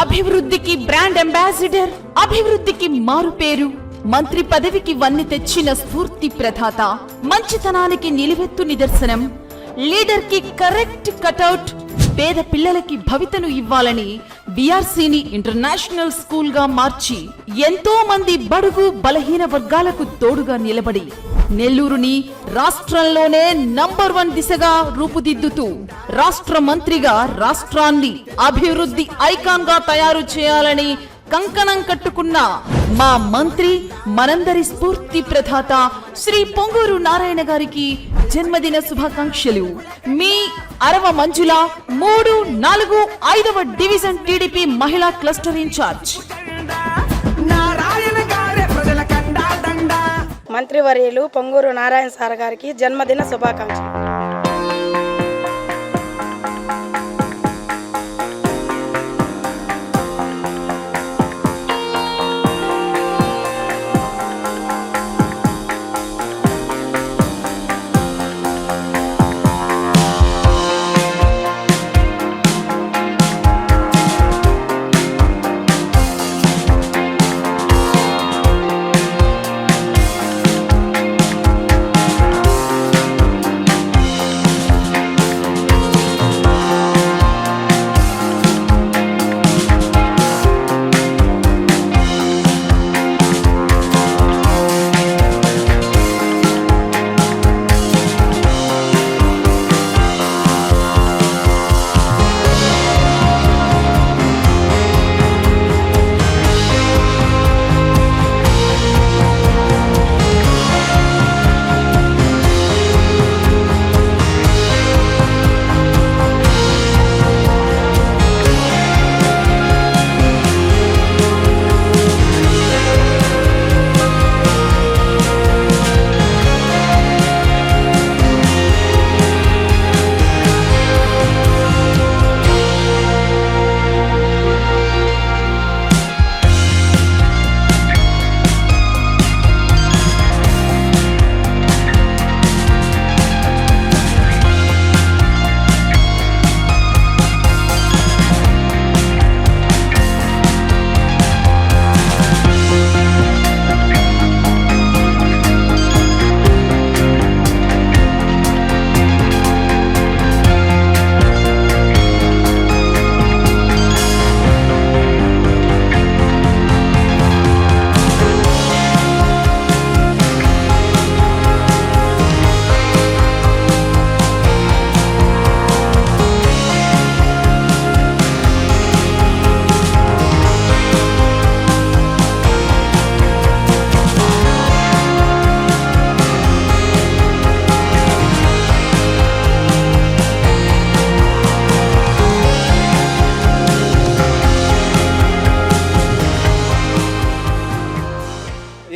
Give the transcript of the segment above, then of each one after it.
అభివృద్ధికి brand ambassador, అభివృద్ధికి మారు పేరు, మంత్రి పదవికి వన్నె తెచ్చిన స్ఫూర్తి ప్రదాత, మంచితనానికి నిలువెత్తు నిదర్శనం, లీడర్ కి కరెక్ట్ కటౌట్, పేద పిల్లలకి భవితను ఇవ్వాలని బీఆర్సీని ఇంటర్నేషనల్ స్కూల్ గా మార్చి ఎంతో మంది బడుగు బలహీన వర్గాలకు తోడుగా నిలబడి నెల్లూరుని రాష్ట్రంలోనే నంబర్ 1 దిశగా రూపుదిద్దుతూ రాష్ట్ర మంత్రిగా రాష్ట్రాన్ని అభివృద్ధి ఐకాన్ గా తయారు చేయాలని కంకణం కట్టుకున్న మా మంత్రి, మనందరి స్ఫూర్తి ప్రదాత శ్రీ పొంగూరు నారాయణ గారికి జన్మదిన శుభాకాంక్షలు. మీ అరవ మంజుల 3, 4, 5వ డివిజన్ టీడీపీ మహిళా క్లస్టర్ ఇన్ఛార్జ్. మంత్రివర్యులు పొంగూరు నారాయణ సార్ గారికి జన్మదిన శుభాకాంక్షలు.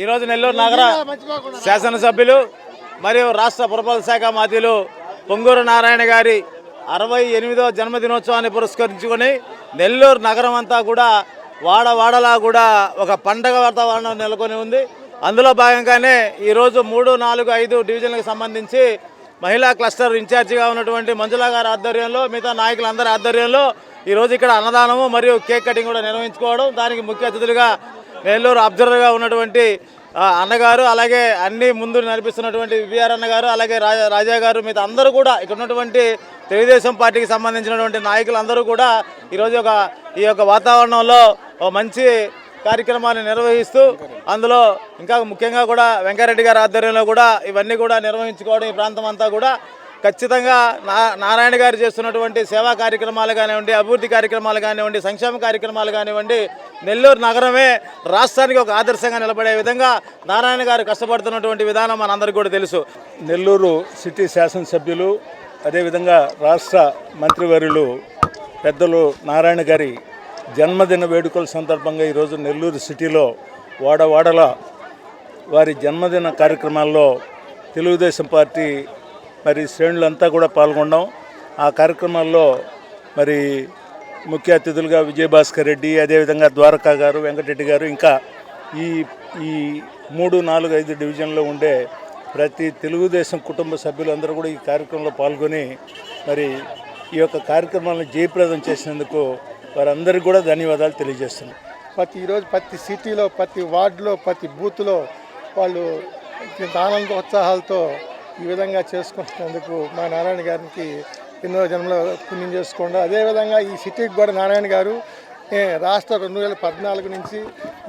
ఈరోజు నెల్లూరు నగర శాసనసభ్యులు మరియు రాష్ట్ర పురపాలక శాఖ మంత్రులు పొంగూరు నారాయణ గారి 68వ జన్మదినోత్సవాన్ని పురస్కరించుకొని నెల్లూరు నగరం అంతా కూడా వాడవాడలా కూడా ఒక పండగ వాతావరణం నెలకొని ఉంది. అందులో భాగంగానే ఈరోజు 3, 4, 5 డివిజన్లకు సంబంధించి మహిళా క్లస్టర్ ఇన్ఛార్జిగా ఉన్నటువంటి మంజుల గారి ఆధ్వర్యంలో, మిగతా నాయకులందరి ఆధ్వర్యంలో ఈరోజు ఇక్కడ అన్నదానము మరియు కేక్ కటింగ్ కూడా నిర్వహించుకోవడం, దానికి ముఖ్య అతిథులుగా నెల్లూరు అబ్జర్వర్గా ఉన్నటువంటి అన్నగారు, అలాగే అన్ని ముందు నడిపిస్తున్నటువంటి విఆర్ అన్నగారు, అలాగే రాజా గారు, మిగతా అందరూ కూడా ఇక్కడ ఉన్నటువంటి తెలుగుదేశం పార్టీకి సంబంధించినటువంటి నాయకులందరూ కూడా ఈరోజు ఈ యొక్క వాతావరణంలో మంచి కార్యక్రమాన్ని నిర్వహిస్తూ, అందులో ఇంకా ముఖ్యంగా కూడా వెంకరెడ్డి గారి ఆధ్వర్యంలో కూడా ఇవన్నీ కూడా నిర్వహించుకోవడం, ఈ ప్రాంతం అంతా కూడా ఖచ్చితంగా నారాయణ గారు చేస్తున్నటువంటి సేవా కార్యక్రమాలు కానివ్వండి, అభివృద్ధి కార్యక్రమాలు కానివ్వండి, సంక్షేమ కార్యక్రమాలు కానివ్వండి, నెల్లూరు నగరమే రాష్ట్రానికి ఒక ఆదర్శంగా నిలబడే విధంగా నారాయణ గారు కష్టపడుతున్నటువంటి విధానం మనందరికీ కూడా తెలుసు. నెల్లూరు సిటీ శాసనసభ్యులు, అదేవిధంగా రాష్ట్ర మంత్రివర్యులు పెద్దలు నారాయణ గారి జన్మదిన వేడుకల సందర్భంగా ఈరోజు నెల్లూరు సిటీలో వాడవాడల వారి జన్మదిన కార్యక్రమాల్లో తెలుగుదేశం పార్టీ మరి శ్రేణులంతా కూడా పాల్గొన్నాం. ఆ కార్యక్రమాల్లో మరి ముఖ్య అతిథులుగా విజయభాస్కర్ రెడ్డి, అదేవిధంగా ద్వారకా గారు, వెంకటరెడ్డి గారు, ఇంకా ఈ 3, 4, 5 డివిజన్లో ఉండే ప్రతి తెలుగుదేశం కుటుంబ సభ్యులందరూ కూడా ఈ కార్యక్రమంలో పాల్గొని మరి ఈ యొక్క కార్యక్రమాలను జయప్రదం చేసినందుకు వారందరికీ కూడా ధన్యవాదాలు తెలియజేస్తున్నాను. ఈరోజు ప్రతి సిటీలో, ప్రతి వార్డులో, ప్రతి బూత్లో వాళ్ళు ఆనంద ఉత్సాహాలతో ఈ విధంగా చేసుకుంటున్నందుకు మా నారాయణ గారికి ఎన్నో జన్మలో పుణ్యం చేసుకోండి. అదేవిధంగా ఈ సిటీకి కూడా నారాయణ గారు రాష్ట్ర 2014 నుంచి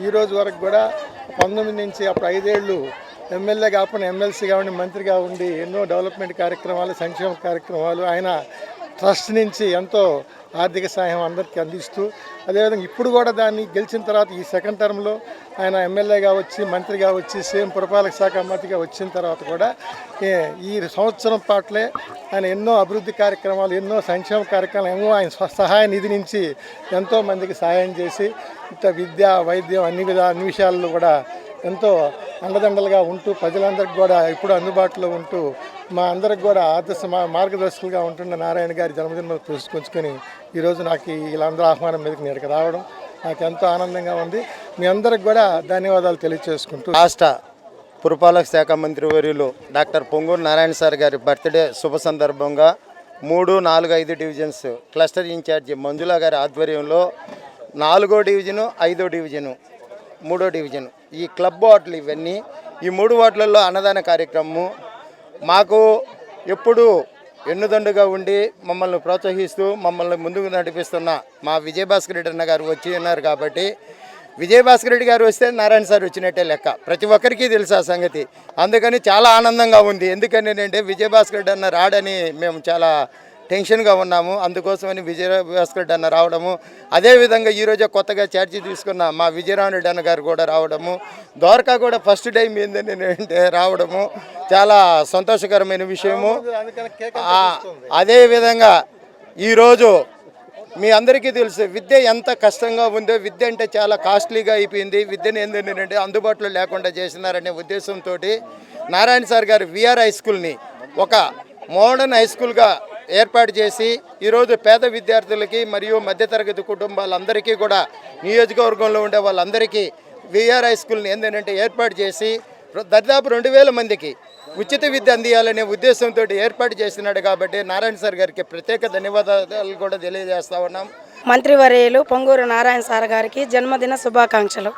ఈ రోజు వరకు కూడా 19 నుంచి అప్పుడు 5 ఏళ్ళు ఎమ్మెల్యే కాకుండా ఎమ్మెల్సీగా ఉండి మంత్రిగా ఉండి ఎన్నో డెవలప్మెంట్ కార్యక్రమాలు, సంక్షేమ కార్యక్రమాలు ఆయన ట్రస్ట్ నుంచి ఎంతో ఆర్థిక సహాయం అందరికీ అందిస్తూ, అదేవిధంగా ఇప్పుడు కూడా దాన్ని గెలిచిన తర్వాత ఈ సెకండ్ టర్మ్లో ఆయన ఎమ్మెల్యేగా వచ్చి మంత్రిగా వచ్చి సేమ్ పురపాలక శాఖ మంత్రిగా వచ్చిన తర్వాత కూడా ఈ సంవత్సరం పాటలే ఆయన ఎన్నో అభివృద్ధి కార్యక్రమాలు, ఎన్నో సంక్షేమ కార్యక్రమాలు, ఎన్నో ఆయన సహాయ నిధి నుంచి ఎంతో మందికి సహాయం చేసి ఇట్లా విద్య, వైద్యం అన్ని విషయాల్లో కూడా ఎంతో అండదండలుగా ఉంటూ ప్రజలందరికీ కూడా ఇప్పుడు అందుబాటులో ఉంటూ మా అందరికి కూడా మార్గదర్శకులుగా ఉంటున్న నారాయణ గారి జన్మదినం చూసుకొచ్చుకొని ఈరోజు నాకు వీళ్ళందరూ ఆహ్వానం మీదకి నేడుకు రావడం నాకు ఎంతో ఆనందంగా ఉంది. మీ అందరికి కూడా ధన్యవాదాలు తెలియజేసుకుంటూ రాష్ట్ర పురపాలక శాఖ మంత్రి వర్యులు డాక్టర్ పొంగూరు నారాయణ సార్ గారి బర్త్డే శుభ సందర్భంగా 3, 4, 5 డివిజన్స్ క్లస్టర్ ఇన్ఛార్జి మంజుల గారి ఆధ్వర్యంలో 4వ డివిజను, 5వ డివిజను, 3వ డివిజను ఈ క్లబ్ వార్డులు ఇవన్నీ ఈ 3 వార్డులలో అన్నదాన కార్యక్రమము మాకు ఎప్పుడు ఎన్నుదండుగా ఉండి మమ్మల్ని ప్రోత్సహిస్తూ మమ్మల్ని ముందుకు నడిపిస్తున్న మా విజయభాస్కర్ రెడ్డి అన్న గారు వచ్చి ఉన్నారు కాబట్టి విజయభాస్కర్ రెడ్డి గారు వస్తే నారాయణ సార్ వచ్చినట్టే లెక్క. ప్రతి ఒక్కరికి తెలుసు ఆ సంగతి. అందుకని చాలా ఆనందంగా ఉంది. ఎందుకని అంటే విజయభాస్కర్ రెడ్డి అన్న రాడని మేము చాలా టెన్షన్గా ఉన్నాము. అందుకోసమని విజయభాస్కర్ రెడ్డి అన్న రావడము, అదేవిధంగా ఈరోజు కొత్తగా ఛార్జీ తీసుకున్న మా విజయరామరెడ్డి అన్న గారు కూడా రావడము, ద్వారకా కూడా ఫస్ట్ టైం ఏంటంటే రావడము చాలా సంతోషకరమైన విషయము. అదేవిధంగా ఈరోజు మీ అందరికీ తెలుసు విద్య ఎంత కష్టంగా ఉందో, విద్య అంటే చాలా కాస్ట్లీగా అయిపోయింది. విద్యను ఏంటంటే అందుబాటులో లేకుండా చేసినారనే ఉద్దేశంతో నారాయణ సార్ గారు విఆర్ హై స్కూల్ని ఒక మోడర్న్ హై స్కూల్గా ఏర్పాటు చేసి ఈరోజు పేద విద్యార్థులకి మరియు మధ్యతరగతి కుటుంబాలందరికీ కూడా నియోజకవర్గంలో ఉండే వాళ్ళందరికీ విఆర్ హై స్కూల్ని ఏంటంటే ఏర్పాటు చేసి దాదాపు 2000 మందికి ఉచిత విద్య అందియాలనే ఉద్దేశంతో ఏర్పాటు చేసినాడు. కాబట్టి నారాయణ సార్ గారికి ప్రత్యేక ధన్యవాదాలు కూడా తెలియజేస్తా ఉన్నాం. మంత్రివర్యులు పొంగూరు నారాయణ సార్ గారికి జన్మదిన శుభాకాంక్షలు.